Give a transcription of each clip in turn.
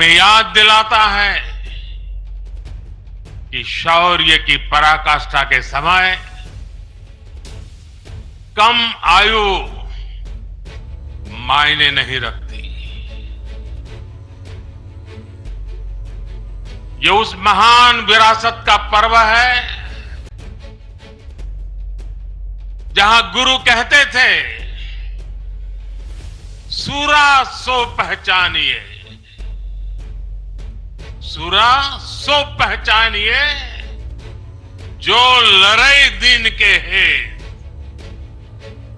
हमें याद दिलाता है कि शौर्य की पराकाष्ठा के समय कम आयु मायने नहीं रखती। ये उस महान विरासत का पर्व है जहां गुरु कहते थे, सूरा सो पहचानिए, सूरा सो पहचानिए, जो लड़ाई दिन के है,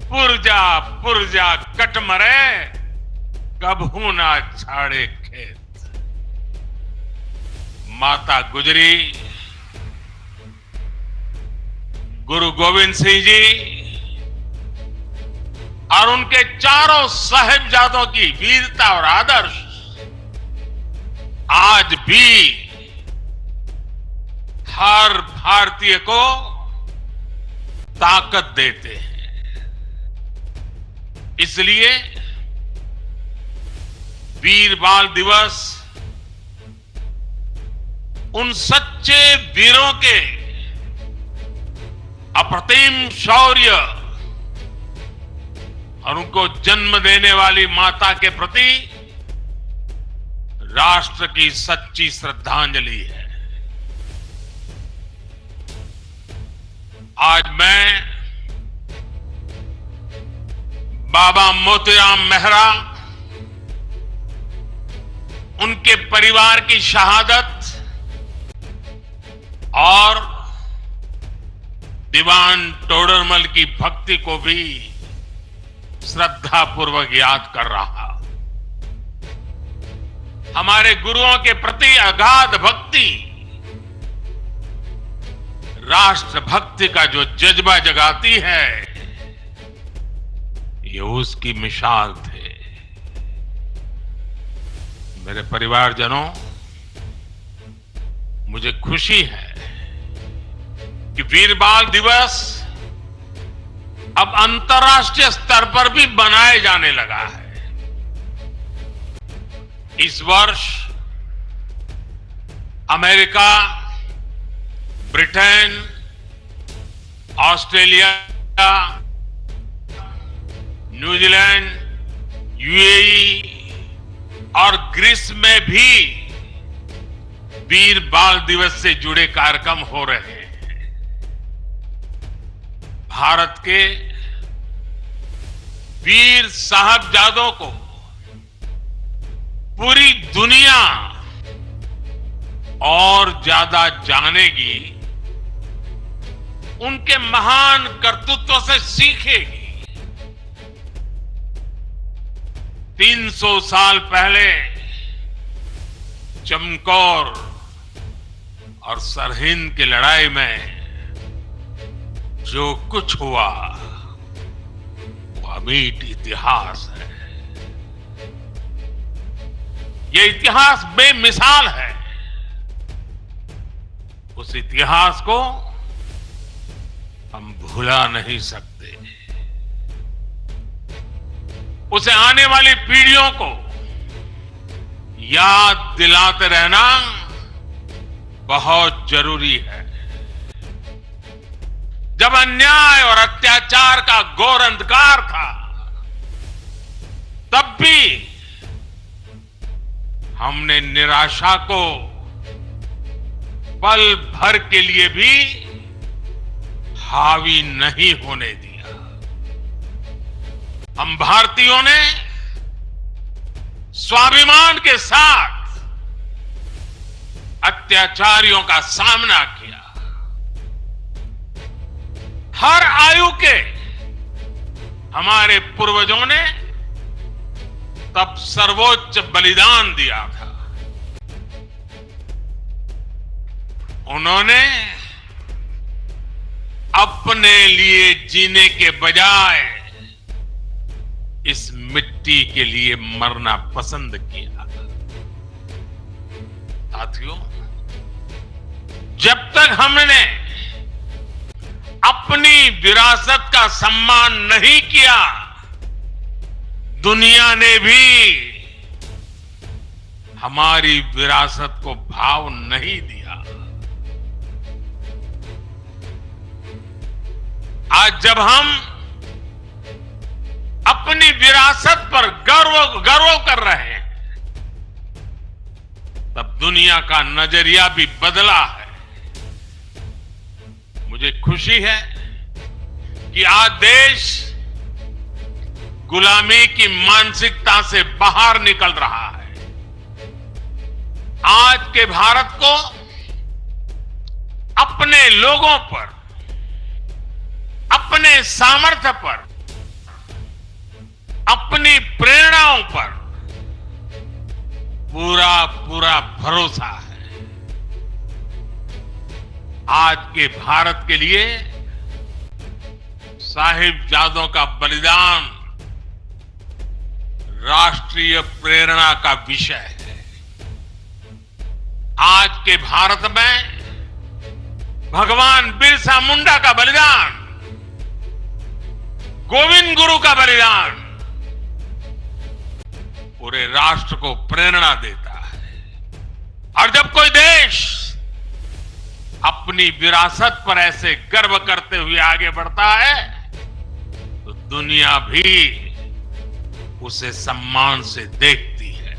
पुरजा पुरजा कट मरे, कबहू ना छाड़े खेत। माता गुजरी, गुरु गोविंद सिंह जी और उनके चारों साहिबजादों की वीरता और आदर्श आज भी हर भारतीय को ताकत देते हैं। इसलिए वीर बाल दिवस उन सच्चे वीरों के अप्रतिम शौर्य और उनको जन्म देने वाली माता के प्रति राष्ट्र की सच्ची श्रद्धांजलि है। आज मैं बाबा मोतीराम मेहरा, उनके परिवार की शहादत और दीवान टोडरमल की भक्ति को भी श्रद्धापूर्वक याद कर रहा। हमारे गुरुओं के प्रति अगाध भक्ति राष्ट्र भक्ति का जो जज्बा जगाती है, ये उसकी मिसाल थे। मेरे परिवारजनों, मुझे खुशी है कि वीर बाल दिवस अब अंतर्राष्ट्रीय स्तर पर भी मनाया जाने लगा है। इस वर्ष America, Britain, Australia, New Zealand, UAE और ग्रीस में भी वीर बाल दिवस से जुड़े कार्यक्रम हो रहे हैं। भारत के वीर साहबजादों को पूरी दुनिया और ज्यादा जानेगी, उनके महान कर्तृत्व से सीखेगी। 300 साल पहले चमकौर और सरहिंद की लड़ाई में जो कुछ हुआ वो अमीट इतिहास है। ये इतिहास बेमिसाल है। उस इतिहास को हम भुला नहीं सकते। उसे आने वाली पीढ़ियों को याद दिलाते रहना बहुत जरूरी है। जब अन्याय और अत्याचार का घोर अंधकार था, तब भी हमने निराशा को पल भर के लिए भी हावी नहीं होने दिया। हम भारतीयों ने स्वाभिमान के साथ अत्याचारियों का सामना किया। हर आयु के हमारे पूर्वजों ने तब सर्वोच्च बलिदान दिया था। उन्होंने अपने लिए जीने के बजाय इस मिट्टी के लिए मरना पसंद किया। साथियों, जब तक हमने अपनी विरासत का सम्मान नहीं किया, दुनिया ने भी हमारी विरासत को भाव नहीं दिया। आज जब हम अपनी विरासत पर गर्व कर रहे हैं, तब दुनिया का नजरिया भी बदला है। मुझे खुशी है कि आज देश गुलामी की मानसिकता से बाहर निकल रहा है। आज के भारत को अपने लोगों पर, अपने सामर्थ्य पर, अपनी प्रेरणाओं पर पूरा भरोसा है। आज के भारत के लिए साहिबजादों का बलिदान राष्ट्रीय प्रेरणा का विषय है। आज के भारत में भगवान बिरसा मुंडा का बलिदान, गोविंद गुरु का बलिदान पूरे राष्ट्र को प्रेरणा देता है। और जब कोई देश अपनी विरासत पर ऐसे गर्व करते हुए आगे बढ़ता है, तो दुनिया भी उसे सम्मान से देखती है,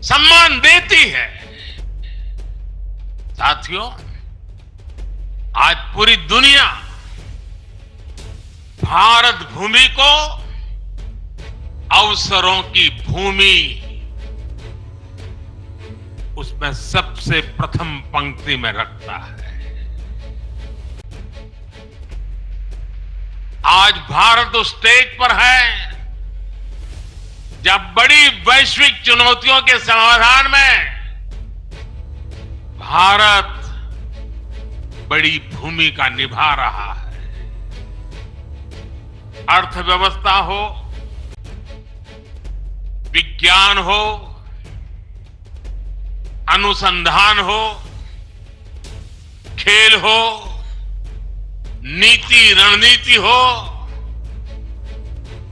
सम्मान देती है। साथियों, आज पूरी दुनिया भारत भूमि को अवसरों की भूमि, उसमें सबसे प्रथम पंक्ति में रखता है। आज भारत उस स्टेज पर है जब बड़ी वैश्विक चुनौतियों के समाधान में भारत बड़ी भूमिका निभा रहा है। अर्थव्यवस्था हो, विज्ञान हो, अनुसंधान हो, खेल हो, नीति रणनीति हो,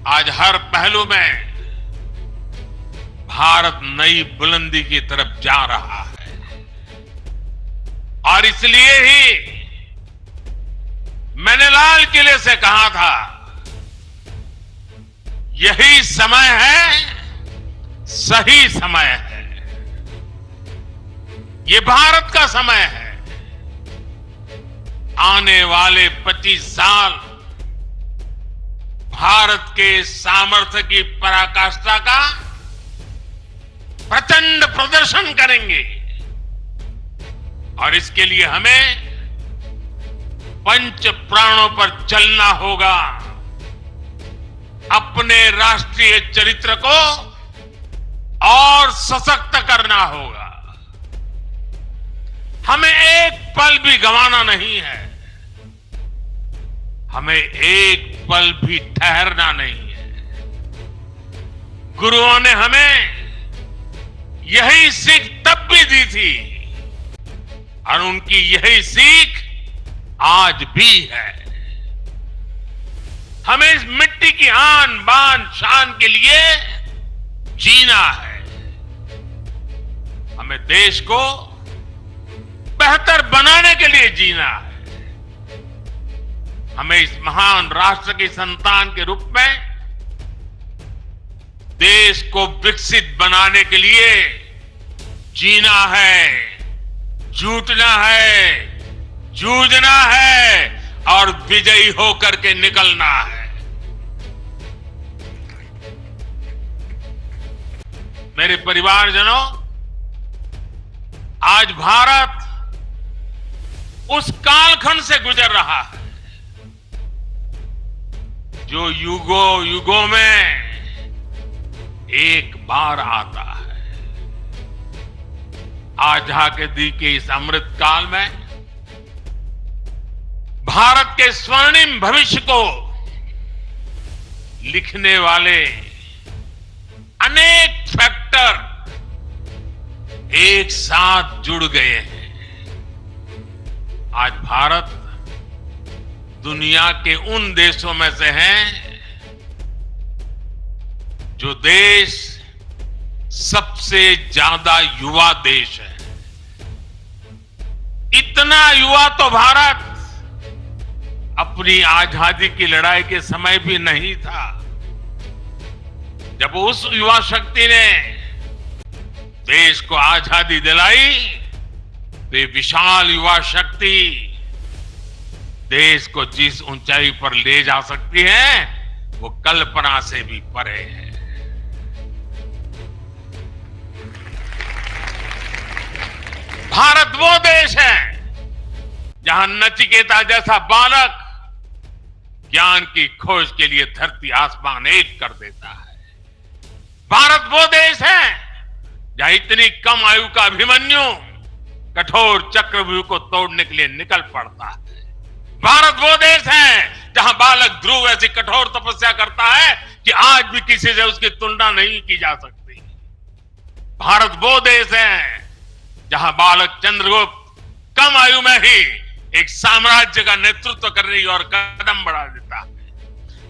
आज हर पहलू में भारत नई बुलंदी की तरफ जा रहा है। और इसलिए ही मैंने लाल किले से कहा था, यही समय है, सही समय है, ये भारत का समय है। आने वाले 25 साल भारत के सामर्थ्य की पराकाष्ठा का प्रचंड प्रदर्शन करेंगे। और इसके लिए हमें पंच प्राणों पर चलना होगा। अपने राष्ट्रीय चरित्र को और सशक्त करना होगा। हमें एक पल भी गंवाना नहीं है, हमें एक पल भी ठहरना नहीं है। गुरुओं ने हमें यही सीख तब भी दी थी और उनकी यही सीख आज भी है। हमें इस मिट्टी की आन बान शान के लिए जीना है। हमें देश को बेहतर बनाने के लिए जीना है। हमें इस महान राष्ट्र की संतान के रूप में देश को विकसित बनाने के लिए जीना है, जूटना है, जूझना है और विजयी होकर के निकलना है। मेरे परिवारजनों, आज भारत उस कालखंड से गुजर रहा है जो युगों युगों में एक बार आता है। आजादी के इस अमृत काल में भारत के स्वर्णिम भविष्य को लिखने वाले अनेक फैक्टर एक साथ जुड़ गए हैं। आज भारत दुनिया के उन देशों में से हैं जो देश सबसे ज्यादा युवा देश है। इतना युवा तो भारत अपनी आजादी की लड़ाई के समय भी नहीं था। जब उस युवा शक्ति ने देश को आजादी दिलाई, तो ये विशाल युवा शक्ति देश को जिस ऊंचाई पर ले जा सकती है, वो कल्पना से भी परे है। भारत वो देश है जहां नचिकेता जैसा बालक ज्ञान की खोज के लिए धरती आसमान एक कर देता है। भारत वो देश है जहां इतनी कम आयु का अभिमन्यु कठोर चक्रव्यूह को तोड़ने के लिए निकल पड़ता है। भारत वो देश है जहां बालक ध्रुव ऐसी कठोर तपस्या करता है कि आज भी किसी से उसकी तुलना नहीं की जा सकती। भारत वो देश है जहां बालक चंद्रगुप्त कम आयु में ही एक साम्राज्य का नेतृत्व करने की ओर कदम बढ़ा देता है।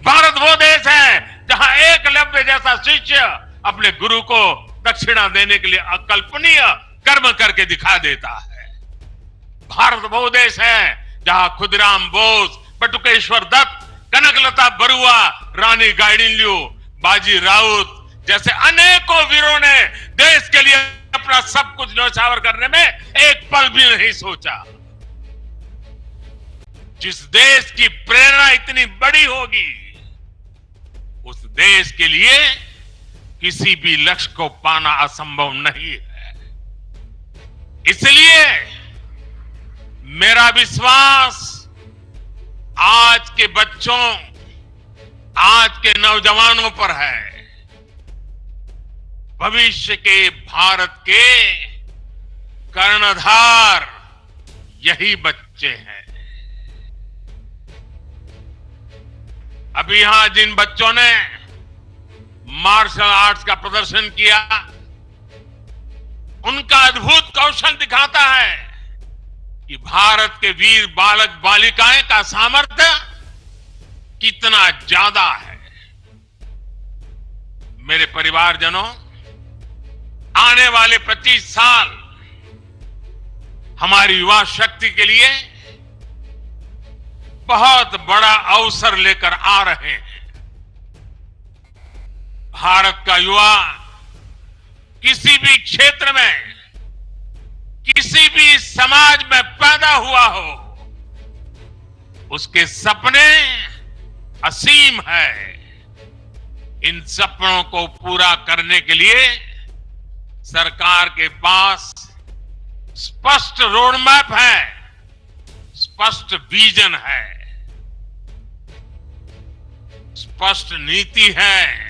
भारत वो देश है जहां एकलव्य जैसा शिष्य अपने गुरु को दक्षिणा देने के लिए अकल्पनीय कर्म करके दिखा देता है। भारत वो देश है जहां खुदराम बोस, बटुकेश्वर दत्त, कनकलता बरुआ, रानी गाइडिनल्यू, बाजी राउत जैसे अनेकों वीरों ने देश के लिए अपना सब कुछ न्यौछावर करने में एक पल भी नहीं सोचा। जिस देश की प्रेरणा इतनी बड़ी होगी, उस देश के लिए किसी भी लक्ष्य को पाना असंभव नहीं है। इसलिए मेरा विश्वास आज के बच्चों, आज के नौजवानों पर है। भविष्य के भारत के कर्णधार यही बच्चे हैं। अभी यहां जिन बच्चों ने मार्शल आर्ट्स का प्रदर्शन किया, उनका अद्भुत कौशल दिखाता है कि भारत के वीर बालक बालिकाएं का सामर्थ्य कितना ज्यादा है। मेरे परिवारजनों, आने वाले 25 साल हमारी युवा शक्ति के लिए बहुत बड़ा अवसर लेकर आ रहे हैं। भारत का युवा किसी भी क्षेत्र में, किसी भी समाज में पैदा हुआ हो, उसके सपने असीम है। इन सपनों को पूरा करने के लिए सरकार के पास स्पष्ट रोड मैप है, स्पष्ट विजन है, स्पष्ट नीति है।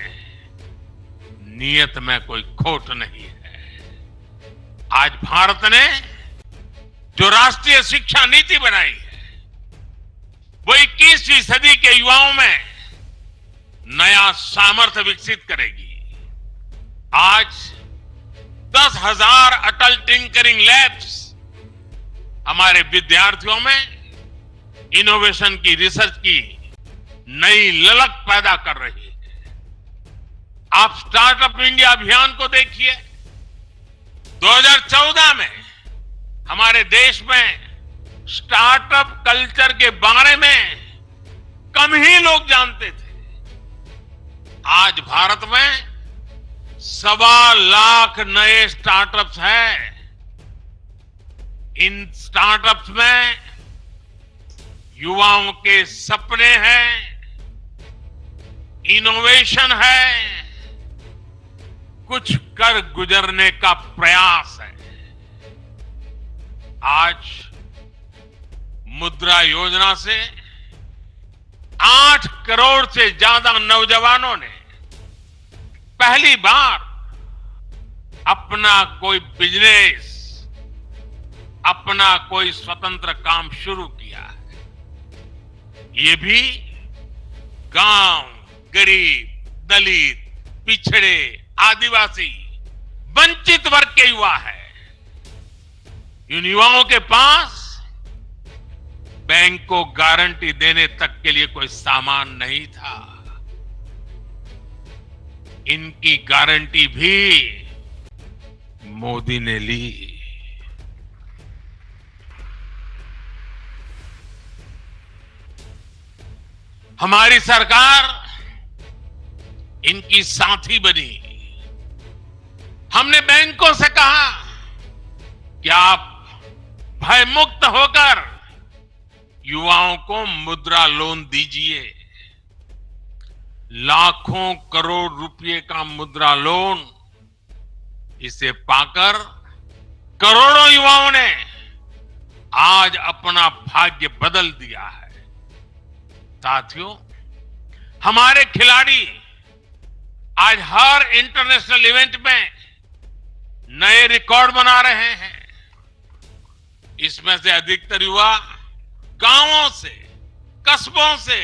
नियत में कोई खोट नहीं है। आज भारत ने जो राष्ट्रीय शिक्षा नीति बनाई है, वो 21वीं सदी के युवाओं में नया सामर्थ्य विकसित करेगी। आज 10,000 अटल टिंकरिंग लैब्स हमारे विद्यार्थियों में इनोवेशन की, रिसर्च की नई ललक पैदा कर रही है। आप स्टार्टअप इंडिया अभियान को देखिए। 2014 में हमारे देश में स्टार्टअप कल्चर के बारे में कम ही लोग जानते थे। आज भारत में 1.25 लाख नए स्टार्टअप्स हैं। इन स्टार्टअप्स में युवाओं के सपने हैं, इनोवेशन है, कुछ कर गुजरने का प्रयास है। आज मुद्रा योजना से 8 करोड़ से ज्यादा नौजवानों ने पहली बार अपना कोई बिजनेस, अपना कोई स्वतंत्र काम शुरू किया है। ये भी गांव, गरीब, दलित, पिछड़े, आदिवासी, वंचित वर्ग के युवा है। इन युवाओं के पास बैंक को गारंटी देने तक के लिए कोई सामान नहीं था। इनकी गारंटी भी मोदी ने ली। हमारी सरकार इनकी साथी बनी। हमने बैंकों से कहा कि आप भय मुक्त होकर युवाओं को मुद्रा लोन दीजिए। लाखों करोड़ रुपए का मुद्रा लोन, इसे पाकर करोड़ों युवाओं ने आज अपना भाग्य बदल दिया है। साथियों, हमारे खिलाड़ी आज हर इंटरनेशनल इवेंट में नए रिकॉर्ड बना रहे हैं। इसमें से अधिकतर युवा गांवों से, कस्बों से,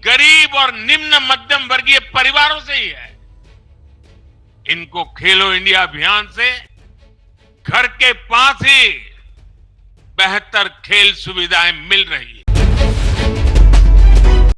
गरीब और निम्न मध्यम वर्गीय परिवारों से ही है। इनको खेलो इंडिया अभियान से घर के पास ही बेहतर खेल सुविधाएं मिल रही है।